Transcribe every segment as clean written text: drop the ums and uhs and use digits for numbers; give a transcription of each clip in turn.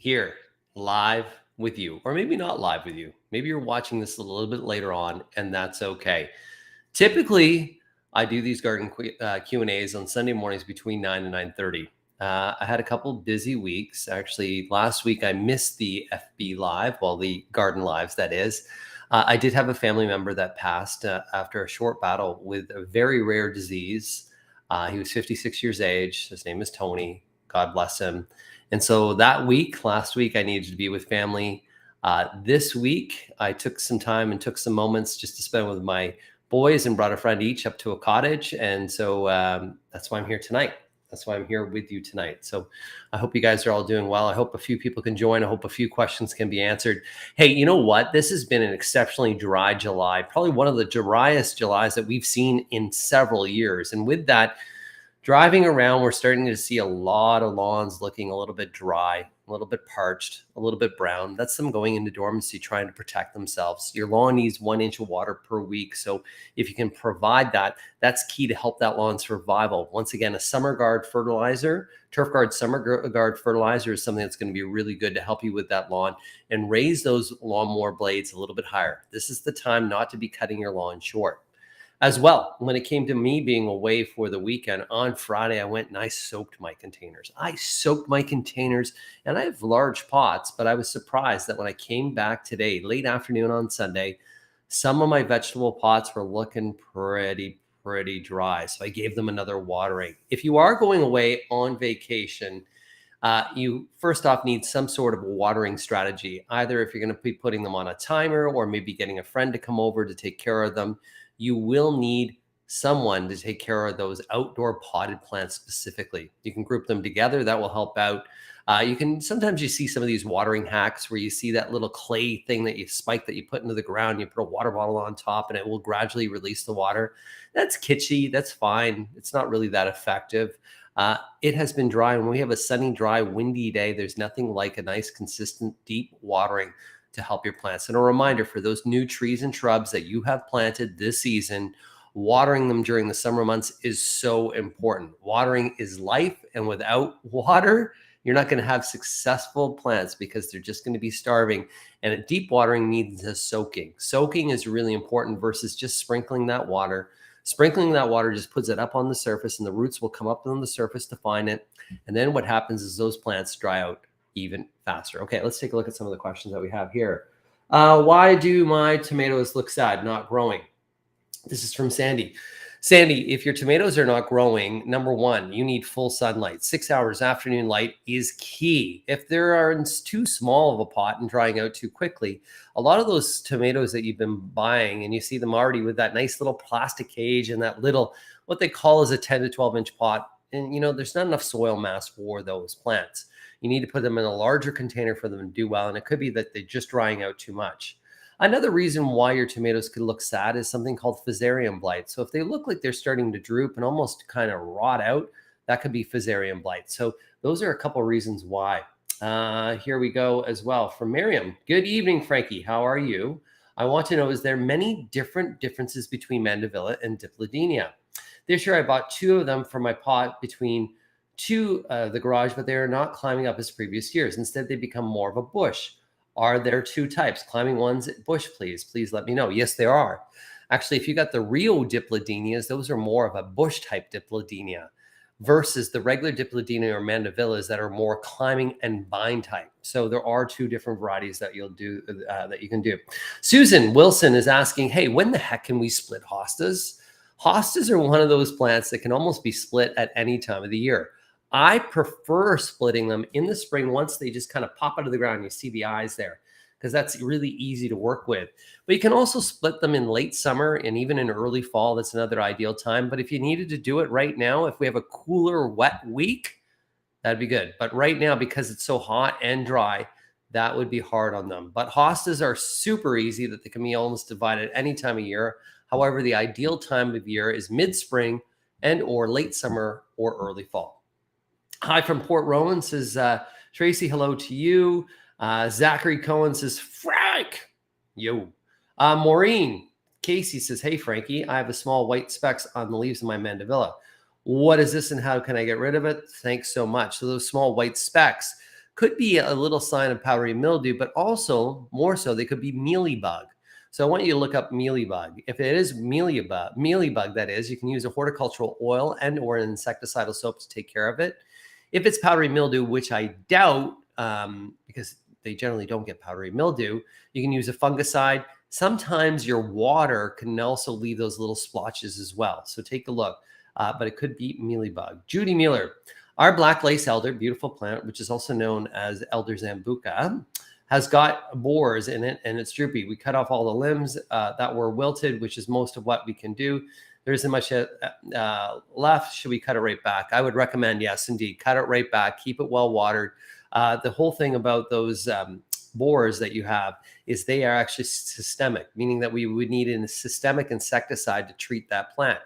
here live with you, or maybe not live with you. Maybe you're watching this a little bit later on, and that's okay. Typically, I do these garden Q&As on Sunday mornings between 9 and 9:30. I had a couple busy weeks. Actually, last week I missed the FB Live, well, the Garden Lives, that is. I did have a family member that passed after a short battle with a very rare disease. He was 56 years age. His name is Tony. God bless him. And so that week, last week, I needed to be with family. This week, I took some time and took some moments just to spend with my boys and brought a friend each up to a cottage. And so that's why I'm here tonight. That's why I'm here with you tonight. So I hope you guys are all doing well. I hope a few people can join. I hope a few questions can be answered. Hey, you know what? This has been an exceptionally dry July, probably one of the driest Julys that we've seen in several years. And with that, driving around, we're starting to see a lot of lawns looking a little bit dry, a little bit parched, a little bit brown. That's them going into dormancy, trying to protect themselves. Your lawn needs 1 inch of water per week. So if you can provide that, that's key to help that lawn survival. Once again, a summer guard fertilizer, Turf Guard Summer Guard fertilizer is something that's going to be really good to help you with that lawn and raise those lawnmower blades a little bit higher. This is the time not to be cutting your lawn short. As well, when it came to me being away for the weekend, on Friday, I went and I soaked my containers. And I have large pots, but I was surprised that when I came back today, late afternoon on Sunday, some of my vegetable pots were looking pretty dry. So I gave them another watering. If you are going away on vacation, you first off need some sort of watering strategy, either if you're going to be putting them on a timer or maybe getting a friend to come over to take care of them. You will need someone to take care of those outdoor potted plants specifically. You can group them together. That will help out. Sometimes you see some of these watering hacks where you see that little clay thing that you spike that you put into the ground. You put a water bottle on top and it will gradually release the water. That's kitschy. That's fine. It's not really that effective. It has been dry. When we have a sunny, dry, windy day, there's nothing like a nice, consistent, deep watering to help your plants. And a reminder for those new trees and shrubs that you have planted this season, watering them during the summer months is so important. Watering is life, and without water, you're not going to have successful plants because they're just going to be starving. And a deep watering means a soaking. Soaking is really important versus just sprinkling that water. Sprinkling that water just puts it up on the surface and the roots will come up on the surface to find it. And then what happens is those plants dry out even faster. Okay, let's take a look at some of the questions that we have here. Why do my tomatoes look sad, not growing? This is from Sandy. Sandy, if your tomatoes are not growing, number one, you need full sunlight. 6 hours afternoon light is key. If there are too small of a pot and drying out too quickly, a lot of those tomatoes that you've been buying, and you see them already with that nice little plastic cage and that little, what they call is a 10 to 12 inch pot. And, there's not enough soil mass for those plants. You need to put them in a larger container for them to do well. And it could be that they're just drying out too much. Another reason why your tomatoes could look sad is something called fusarium blight. So if they look like they're starting to droop and almost kind of rot out, that could be fusarium blight. So those are a couple of reasons why. Here we go as well from Miriam. Good evening, Frankie. How are you? I want to know, is there many differences between mandevilla and dipladenia? This year I bought 2 of them for my pot between the garage, but they are not climbing up as previous years. Instead, they become more of a bush. Are there 2 types? Climbing ones, bush, please. Please let me know. Yes, there are. Actually, if you got the Rio dipladenias, those are more of a bush type dipladenia versus the regular dipladenia or mandevillas that are more climbing and vine type. So there are 2 different varieties that you'll do that you can do. Susan Wilson is asking, hey, when the heck can we split hostas? Hostas are one of those plants that can almost be split at any time of the year. I prefer splitting them in the spring once they just kind of pop out of the ground. You see the eyes there because that's really easy to work with. But you can also split them in late summer and even in early fall. That's another ideal time. But if you needed to do it right now, if we have a cooler, wet week, that'd be good. But right now, because it's so hot and dry, that would be hard on them. But hostas are super easy that they can be almost divided any time of year. However, the ideal time of year is mid-spring and or late summer or early fall. Hi from Port Rowan, says Tracy, hello to you. Zachary Cohen says, Frank, yo. Maureen Casey says, hey, Frankie, I have a small white specks on the leaves of my mandevilla. What is this and how can I get rid of it? Thanks so much. So those small white specks could be a little sign of powdery mildew, but also more so, they could be mealybug. So I want you to look up mealybug. If it is mealybug, that is, you can use a horticultural oil and or an insecticidal soap to take care of it. If it's powdery mildew, which I doubt, because they generally don't get powdery mildew, you can use a fungicide. Sometimes your water can also leave those little splotches as well. So take a look, but it could be mealybug. Judy Mueller, our black lace elder, beautiful plant, which is also known as Elder Zambuca, has got borers in it and it's droopy. We cut off all the limbs that were wilted, which is most of what we can do. There isn't much left. Should we cut it right back? I would recommend, yes, indeed, cut it right back. Keep it well watered. The whole thing about those borers that you have is they are actually systemic, meaning that we would need a systemic insecticide to treat that plant.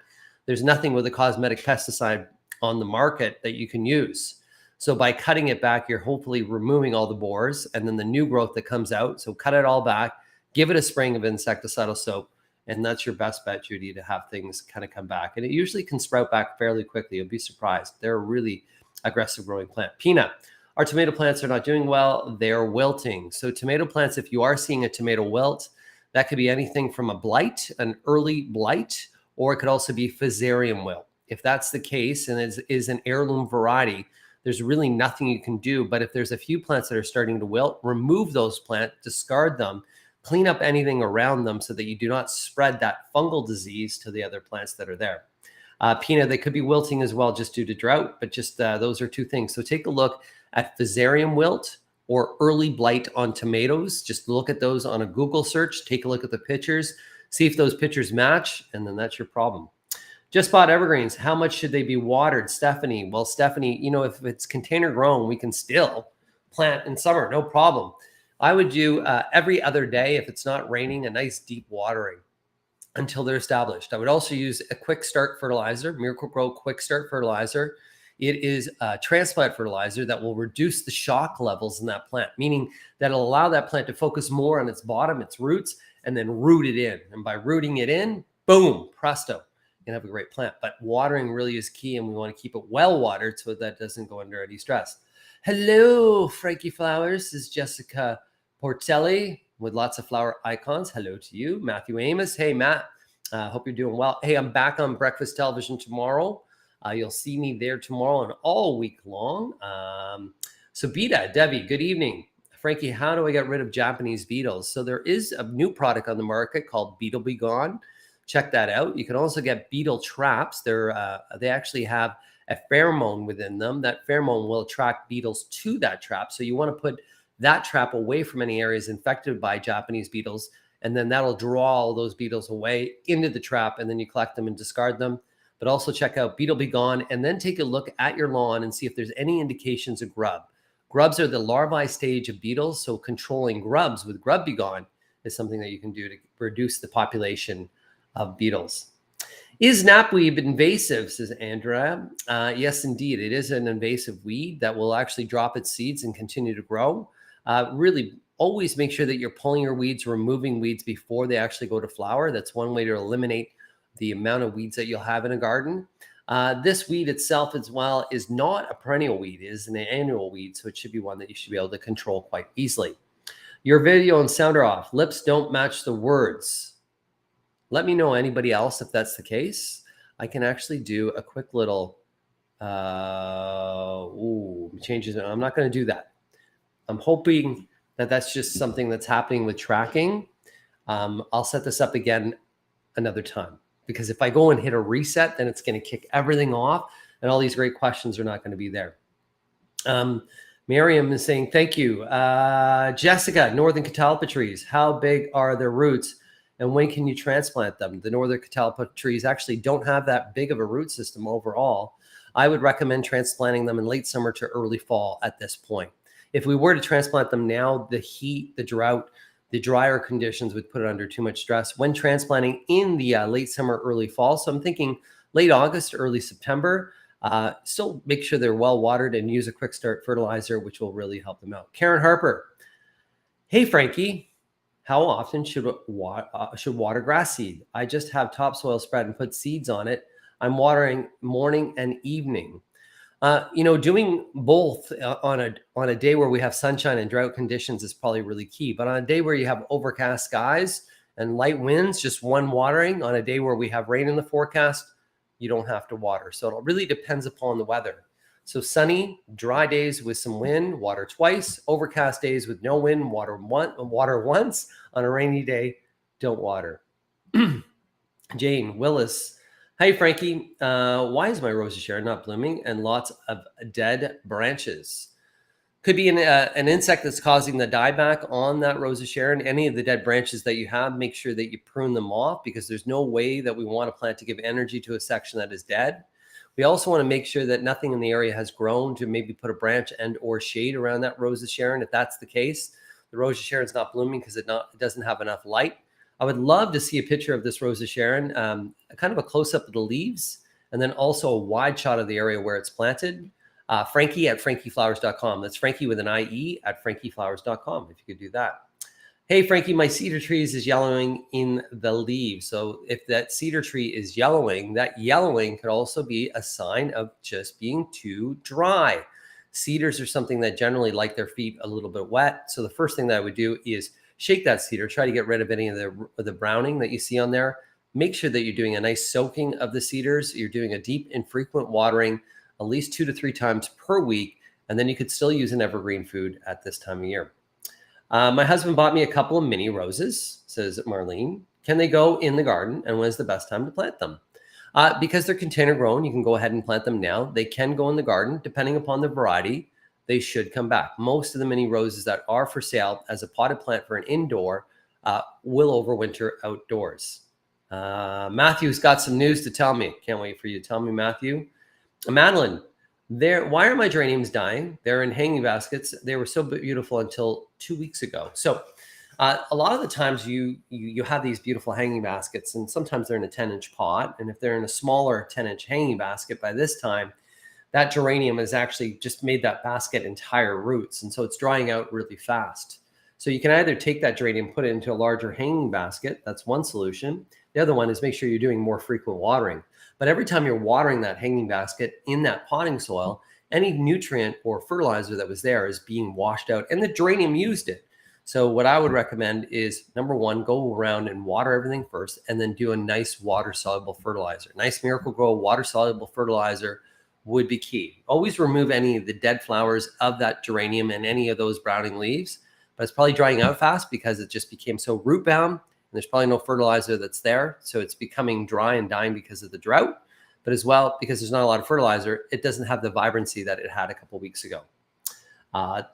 There's nothing with a cosmetic pesticide on the market that you can use. So by cutting it back, you're hopefully removing all the borers and then the new growth that comes out. So cut it all back, give it a spraying of insecticidal soap, and that's your best bet, Judy, to have things kind of come back. And it usually can sprout back fairly quickly. You'll be surprised. They're a really aggressive growing plant. Peanut, our tomato plants are not doing well. They're wilting. So tomato plants, if you are seeing a tomato wilt, that could be anything from a blight, an early blight, or it could also be fusarium wilt. If that's the case and is an heirloom variety, there's really nothing you can do. But if there's a few plants that are starting to wilt, remove those plants, discard them, clean up anything around them so that you do not spread that fungal disease to the other plants that are there. Peanut, they could be wilting as well just due to drought, but just those are two things. So take a look at fusarium wilt or early blight on tomatoes. Just look at those on a Google search, take a look at the pictures, see if those pictures match, and then that's your problem. Just bought evergreens. How much should they be watered? Stephanie. Well, Stephanie, if it's container grown, we can still plant in summer, no problem. I would do every other day, if it's not raining, a nice deep watering until they're established. I would also use a quick start fertilizer, Miracle-Gro quick start fertilizer. It is a transplant fertilizer that will reduce the shock levels in that plant, meaning that it'll allow that plant to focus more on its bottom, its roots, and then root it in. And by rooting it in, boom, presto. You can have a great plant. But watering really is key, and we want to keep it well watered so that doesn't go under any stress. Hello, Frankie Flowers. This is Jessica Portelli with lots of flower icons. Hello to you. Matthew Amos. Hey, Matt. Hope you're doing well. Hey, I'm back on breakfast television tomorrow. You'll see me there tomorrow and all week long. Sabita, Debbie, good evening. Frankie, how do I get rid of Japanese beetles? So there is a new product on the market called Beetle Be Gone. Check that out. You can also get beetle traps. They actually have a pheromone within them. That pheromone will attract beetles to that trap. So you want to put that trap away from any areas infected by Japanese beetles, and then that'll draw all those beetles away into the trap, and then you collect them and discard them. But also check out Beetle Be Gone, and then take a look at your lawn and see if there's any indications of grub. Grubs are the larvae stage of beetles, so controlling grubs with Grub Be Gone is something that you can do to reduce the population of beetles. Is knapweed invasive, says Andrea. Yes, indeed. It is an invasive weed that will actually drop its seeds and continue to grow. Really, always make sure that you're pulling your weeds, removing weeds before they actually go to flower. That's one way to eliminate the amount of weeds that you'll have in a garden. This weed itself as well is not a perennial weed. It is an annual weed, so it should be one that you should be able to control quite easily. Your video and sound are off. Lips don't match the words. Let me know anybody else if that's the case. I can actually do a quick little changes. I'm not going to do that. I'm hoping that that's just something that's happening with tracking. I'll set this up again another time, because if I go and hit a reset, then it's going to kick everything off and all these great questions are not going to be there. Miriam is saying, thank you. Jessica, Northern catalpa trees, how big are their roots? And when can you transplant them? The Northern catalpa trees actually don't have that big of a root system overall. I would recommend transplanting them in late summer to early fall at this point. If we were to transplant them now, the heat, the drought, the drier conditions would put it under too much stress when transplanting in the late summer, early fall. So I'm thinking late August, early September. Still make sure they're well watered and use a quick start fertilizer, which will really help them out. Karen Harper. Hey, Frankie. How often should water grass seed? I just have topsoil spread and put seeds on it. I'm watering morning and evening. Doing both on a day where we have sunshine and drought conditions is probably really key. But on a day where you have overcast skies and light winds, just one watering. On a day where we have rain in the forecast, you don't have to water. So it really depends upon the weather. So sunny, dry days with some wind, water twice. Overcast days with no wind, water once. On a rainy day, don't water. Jane Willis. Hey, Frankie. Why is my rosy sharon not blooming and lots of dead branches? Could be an insect that's causing the dieback on that rosy sharon. Any of the dead branches that you have, make sure that you prune them off, because there's no way that we want a plant to give energy to a section that is dead. We also want to make sure that nothing in the area has grown to maybe put a branch and or shade around that rosy sharon. If that's the case, the rosy sharon is not blooming because it doesn't have enough light. I would love to see a picture of this rosy sharon, kind of a close-up of the leaves, and then also a wide shot of the area where it's planted. Frankie at frankieflowers.com. That's Frankie with an IE at frankieflowers.com, if you could do that. Hey, Frankie, my cedar trees is yellowing in the leaves. So if that cedar tree is yellowing, that yellowing could also be a sign of just being too dry. Cedars are something that generally like their feet a little bit wet. So the first thing that I would do is shake that cedar, try to get rid of any of the browning that you see on there. Make sure that you're doing a nice soaking of the cedars. You're doing a deep and frequent watering at least 2 to 3 times per week. And then you could still use an evergreen food at this time of year. My husband bought me a couple of mini roses, says Marlene. Can they go in the garden? And when's the best time to plant them? Because they're container grown, you can go ahead and plant them now. They can go in the garden, depending upon the variety. They should come back. Most of the mini roses that are for sale as a potted plant for an indoor will overwinter outdoors. Matthew's got some news to tell me. Can't wait for you to tell me, Matthew. Madeline, why are my geraniums dying? They're in hanging baskets. They were so beautiful until 2 weeks ago. So a lot of the times you have these beautiful hanging baskets, and sometimes they're in a 10-inch pot. And if they're in a smaller 10-inch hanging basket, by this time, that geranium has actually just made that basket entire roots. And so it's drying out really fast. So you can either take that geranium, put it into a larger hanging basket. That's one solution. The other one is make sure you're doing more frequent watering. But every time you're watering that hanging basket in that potting soil, any nutrient or fertilizer that was there is being washed out, and the geranium used it. So what I would recommend is, number one, go around and water everything first, and then do a nice water-soluble fertilizer. Nice Miracle-Gro water-soluble fertilizer would be key. Always remove any of the dead flowers of that geranium and any of those browning leaves. But it's probably drying out fast because it just became so root bound, and there's probably no fertilizer that's there. So it's becoming dry and dying because of the drought. But as well, because there's not a lot of fertilizer, it doesn't have the vibrancy that it had a couple weeks ago.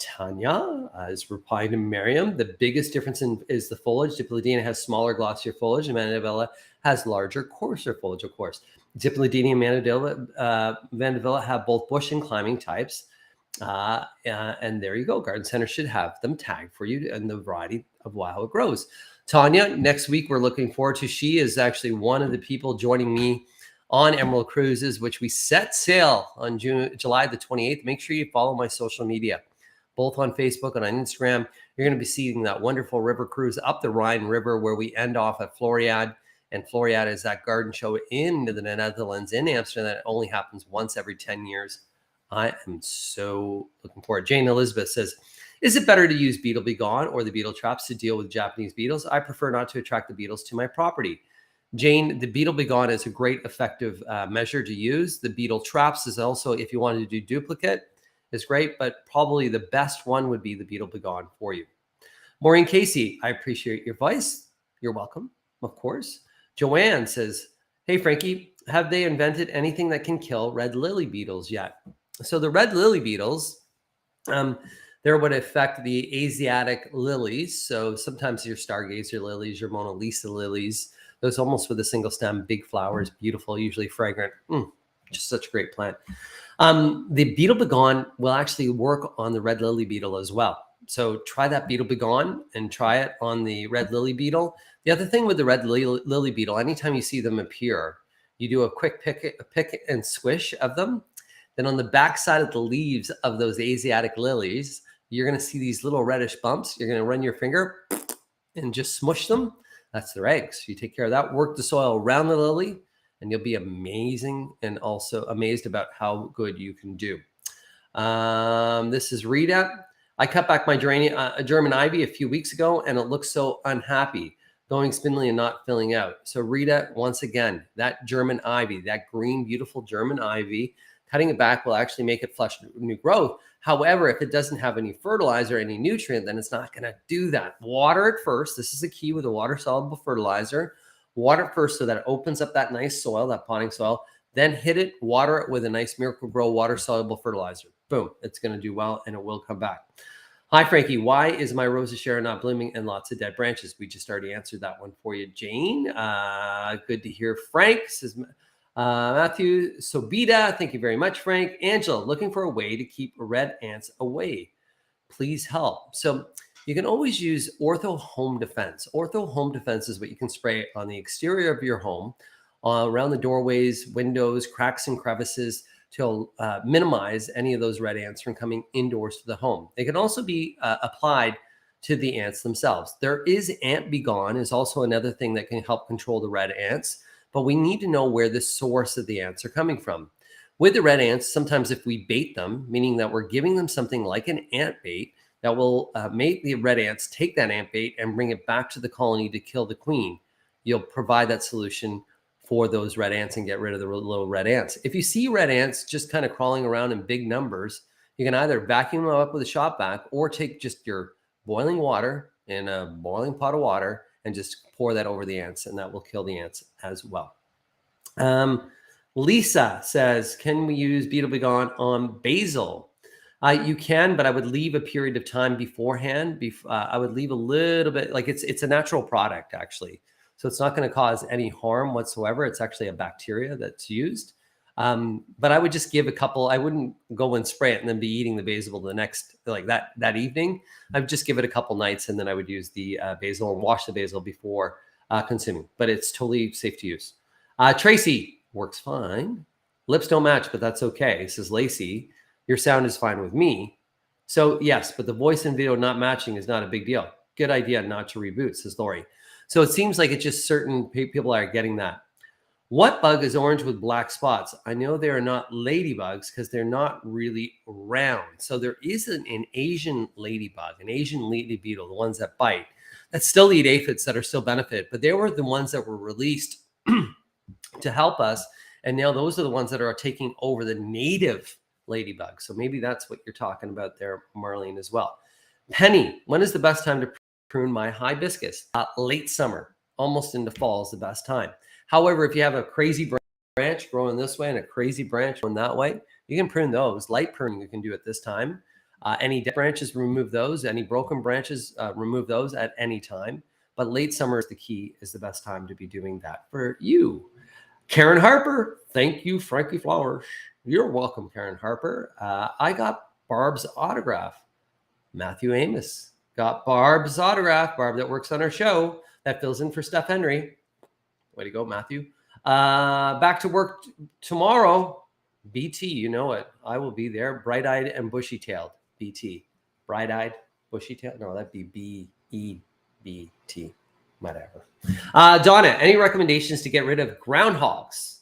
Tanya is replying to Miriam. The biggest difference is the foliage. Dipladenia has smaller, glossier foliage, and Mandevilla has larger, coarser foliage, of course. Dipladenia and Mandevilla have both bush and climbing types. And there you go. Garden Center should have them tagged for you and the variety of how it grows. Tanya, next week we're looking forward to. She is actually one of the people joining me on Emerald Cruises, which we set sail on July the 28th. Make sure you follow my social media, both on Facebook and on Instagram. You're going to be seeing that wonderful river cruise up the Rhine River, where we end off at Floriade. And Floriade is that garden show in the Netherlands, in Amsterdam, that only happens once every 10 years. I am so looking forward. Jane Elizabeth says, is it better to use Beetle Be Gone or the beetle traps to deal with Japanese beetles? I prefer not to attract the beetles to my property. Jane, the Beetle Be Gone is a great effective measure to use. The beetle traps is also, if you wanted to do duplicate, is great, but probably the best one would be the Beetle Be Gone for you. Maureen Casey, I appreciate your advice. You're welcome, of course. Joanne says, hey, Frankie, have they invented anything that can kill red lily beetles yet? So the red lily beetles, they're what affect the Asiatic lilies. So sometimes your stargazer lilies, your Mona Lisa lilies, those almost with a single stem, big flowers, beautiful, usually fragrant. Just such a great plant. The Beetle Be Gone will actually work on the red lily beetle as well. So try that Beetle Be Gone and try it on the red lily beetle. The other thing with the red lily beetle, anytime you see them appear, you do a quick pick and squish of them. Then on the back side of the leaves of those Asiatic lilies, you're going to see these little reddish bumps. You're going to run your finger and just smush them. That's their eggs. You take care of that. Work the soil around the lily and you'll be amazing and also amazed about how good you can do. This is Rita. I cut back my German ivy a few weeks ago, and it looks so unhappy, going spindly and not filling out. So Rita, once again, that German ivy, that green, beautiful German ivy, cutting it back will actually make it flush new growth. However, if it doesn't have any fertilizer, any nutrient, then it's not going to do that. Water it first. This is the key with a water-soluble fertilizer. Water it first so that it opens up that nice soil, that potting soil. Then hit it, water it with a nice Miracle-Gro water-soluble fertilizer. Boom, it's going to do well, and it will come back. Hi, Frankie. Why is my Rosa Shara not blooming and lots of dead branches? We just already answered that one for you, Jane. Good to hear. Frank says, Matthew Sobita, thank you very much, Frank. Angela, looking for a way to keep red ants away. Please help. So you can always use Ortho Home Defense. Ortho Home Defense is what you can spray on the exterior of your home, around the doorways, windows, cracks and crevices to minimize any of those red ants from coming indoors to the home. It can also be applied to the ants themselves. There is Ant Be Gone is also another thing that can help control the red ants, but we need to know where the source of the ants are coming from. With the red ants, sometimes if we bait them, meaning that we're giving them something like an ant bait that will make the red ants take that ant bait and bring it back to the colony to kill the queen, you'll provide that solution for those red ants and get rid of the little red ants. If you see red ants just kind of crawling around in big numbers, you can either vacuum them up with a shop vac or take just your boiling water in a boiling pot of water and just pour that over the ants, and that will kill the ants as well. Lisa says, can we use Beetle Be Gone on basil? You can, but I would leave a period of time beforehand. I would leave a little bit, like it's a natural product actually. So it's not going to cause any harm whatsoever. It's actually a bacteria that's used. But I would just give a couple, I wouldn't go and spray it and then be eating the basil the next, like that evening. I would just give it a couple nights, and then I would use the basil and wash the basil before consuming. But it's totally safe to use. Tracy, works fine. Lips don't match, but that's okay, says Lacey. Your sound is fine with me. So yes, but the voice and video not matching is not a big deal. Good idea not to reboot, says Lori. So it seems like it's just certain people are getting that. What bug is orange with black spots? I know they are not ladybugs because they're not really round. So there is an Asian ladybug, an Asian Lily Beetle, the ones that bite, that still eat aphids that are still benefit, but they were the ones that were released to help us. And now those are the ones that are taking over the native ladybug. So maybe that's what you're talking about there, Marlene, as well. Penny, when is the best time to prune my hibiscus? Late summer, almost into fall is the best time. However, if you have a crazy branch growing this way and a crazy branch growing that way, you can prune those. Light pruning you can do at this time. Any dead branches, remove those. Any broken branches, remove those at any time. But late summer is the key, is the best time to be doing that for you. Karen Harper, thank you, Frankie Flowers. You're welcome, Karen Harper. I got Barb's autograph. Matthew Amos got Barb's autograph. Barb that works on our show, that fills in for Steph Henry. Way to go, Matthew. Back to work tomorrow. BT, you know it. I will be there. Bright-eyed and bushy-tailed. BT. Bright-eyed, bushy-tailed. No, that'd be B-E-B-T. Whatever. Donna, any recommendations to get rid of groundhogs?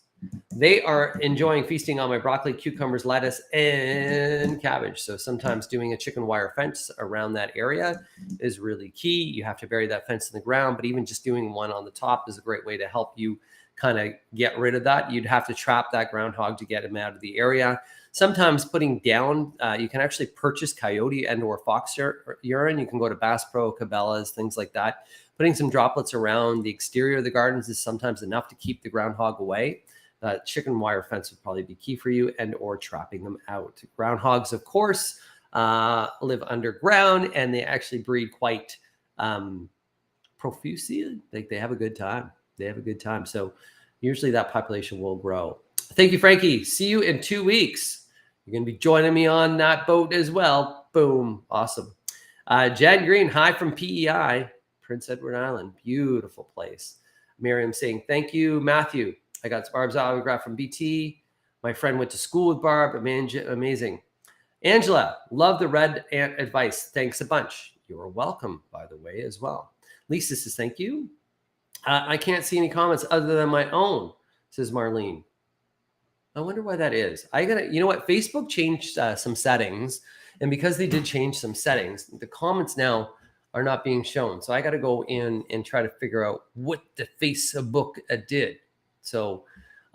They are enjoying feasting on my broccoli, cucumbers, lettuce, and cabbage. So sometimes doing a chicken wire fence around that area is really key. You have to bury that fence in the ground, but even just doing one on the top is a great way to help you kind of get rid of that. You'd have to trap that groundhog to get him out of the area. Sometimes putting down, you can actually purchase coyote and or fox urine. You can go to Bass Pro, Cabela's, things like that. Putting some droplets around the exterior of the gardens is sometimes enough to keep the groundhog away. Chicken wire fence would probably be key for you, and or trapping them out. Groundhogs, of course, live underground, and they actually breed quite profusely. Like they have a good time. They have a good time. So usually that population will grow. Thank you, Frankie. See you in 2 weeks. You're going to be joining me on that boat as well. Boom. Awesome. Jan Green, hi from PEI, Prince Edward Island. Beautiful place. Miriam saying, thank you, Matthew. I got Barb's autograph from BT. My friend went to school with Barb. Amazing. Angela, love the red ant advice. Thanks a bunch. You're welcome, by the way, as well. Lisa says, thank you. I can't see any comments other than my own. says Marlene. I wonder why that is. You know what? Facebook changed some settings, and because they did change some settings, the comments now are not being shown. So I got to go in and try to figure out what the Facebook did. So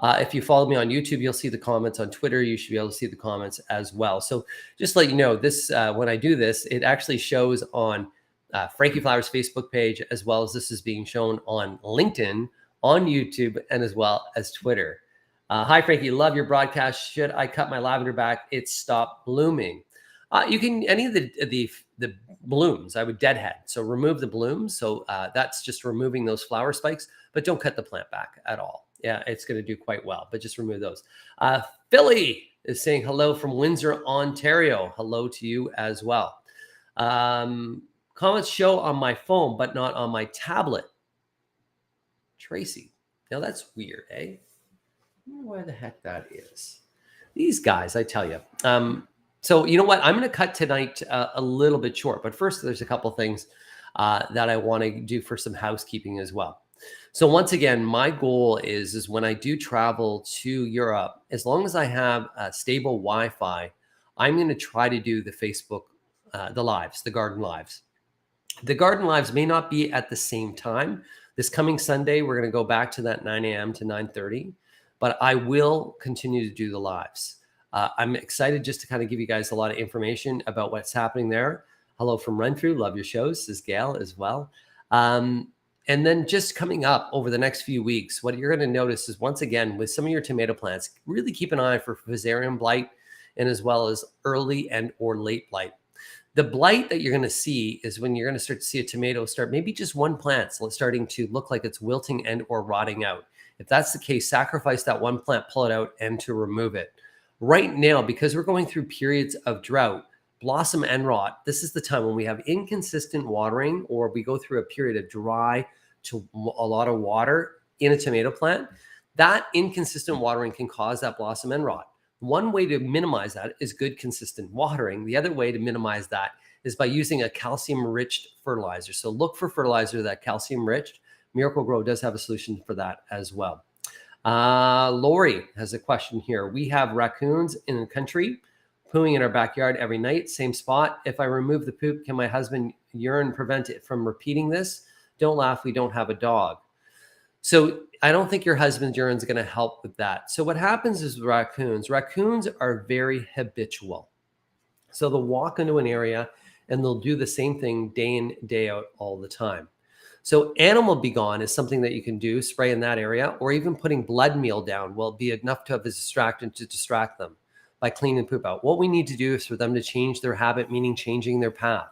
if you follow me on YouTube, you'll see the comments. On Twitter, you should be able to see the comments as well. So just to let you know, this when I do this, it actually shows on Frankie Flowers' Facebook page, as well as this is being shown on LinkedIn, on YouTube, and as well as Twitter. Hi, Frankie. Love your broadcast. Should I cut my lavender back? It's stopped blooming. You can, any of the blooms, I would deadhead. So remove the blooms. So that's just removing those flower spikes, but don't cut the plant back at all. Yeah, it's going to do quite well, but just remove those. Philly is saying hello from Windsor, Ontario. Hello to you as well. Comments show on my phone, but not on my tablet. Tracy. Now that's weird, eh? I wonder why the heck that is. These guys, I tell you. So you know what? I'm going to cut tonight a little bit short. But first, there's a couple things that I want to do for some housekeeping as well. So once again, my goal is when I do travel to Europe, as long as I have stable Wi-Fi, I'm going to try to do the Facebook, the lives, the garden lives. The garden lives may not be at the same time. This coming Sunday, we're going to go back to that 9 a.m. to 9:30. But I will continue to do the lives. I'm excited just to kind of give you guys a lot of information about what's happening there. Hello from Renfrew. Love your shows, says Gail as well. And then just coming up over the next few weeks, what you're going to notice is, once again, with some of your tomato plants, really keep an eye for fusarium blight, and as well as early and or late blight. The blight that you're going to see is when you're going to start to see a tomato start, maybe just one plant starting to look like it's wilting and or rotting out. If that's the case, sacrifice that one plant, pull it out, and to remove it. Right now, because we're going through periods of drought, blossom end rot, this is the time when we have inconsistent watering, or we go through a period of dry to a lot of water in a tomato plant. That inconsistent watering can cause that blossom end rot. One way to minimize that is good, consistent watering. The other way to minimize that is by using a calcium-rich fertilizer. So look for fertilizer that calcium-rich. Miracle Grow does have a solution for that as well. Lori has a question here. We have raccoons in the country pooing in our backyard every night, same spot. If I remove the poop, can my husband urine prevent it from repeating this? Don't laugh, we don't have a dog. So I don't think your husband's urine is going to help with that. So what happens is with raccoons are very habitual. So they'll walk into an area and they'll do the same thing day in, day out all the time. So animal be gone is something that you can do, spray in that area, or even putting blood meal down will be enough to have a distractant to distract them by cleaning poop out. What we need to do is for them to change their habit, meaning changing their path.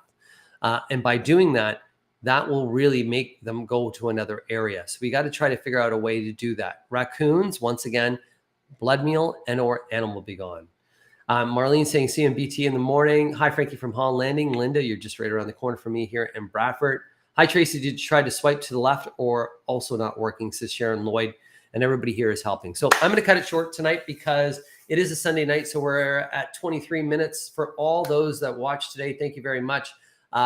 And by doing that, that will really make them go to another area. So we got to try to figure out a way to do that. Raccoons, once again, blood meal and or animal be gone. Marlene saying CMBT in the morning. Hi, Frankie from Hall Landing. Linda, you're just right around the corner from me here in Bradford. Hi, Tracy. Did you try to swipe to the left or also not working, says Sharon Lloyd. And everybody here is helping. So I'm going to cut it short tonight because it is a Sunday night. So we're at 23 minutes. For all those that watch today, thank you very much.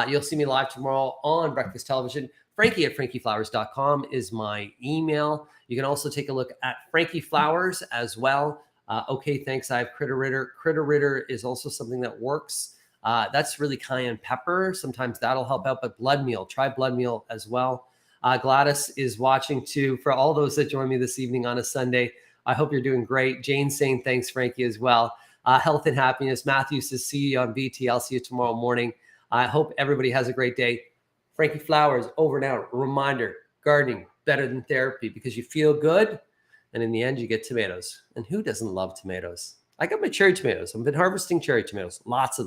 You'll see me live tomorrow on Breakfast Television. Frankie at frankieflowers.com is my email. You can also take a look at Frankie Flowers as well. Okay, thanks. I have Critter Ritter. Critter Ritter is also something that works. That's really cayenne pepper. Sometimes that'll help out, but blood meal, try blood meal as well. Gladys is watching too. For all those that join me this evening on a Sunday, I hope you're doing great. Jane's saying thanks, Frankie, as well. Health and happiness. Matthew says, see you on BT. I'll see you tomorrow morning. I hope everybody has a great day. Frankie Flowers, over and out. Reminder, gardening, better than therapy, because you feel good, and in the end, you get tomatoes. And who doesn't love tomatoes? I got my cherry tomatoes. I've been harvesting cherry tomatoes, lots of them.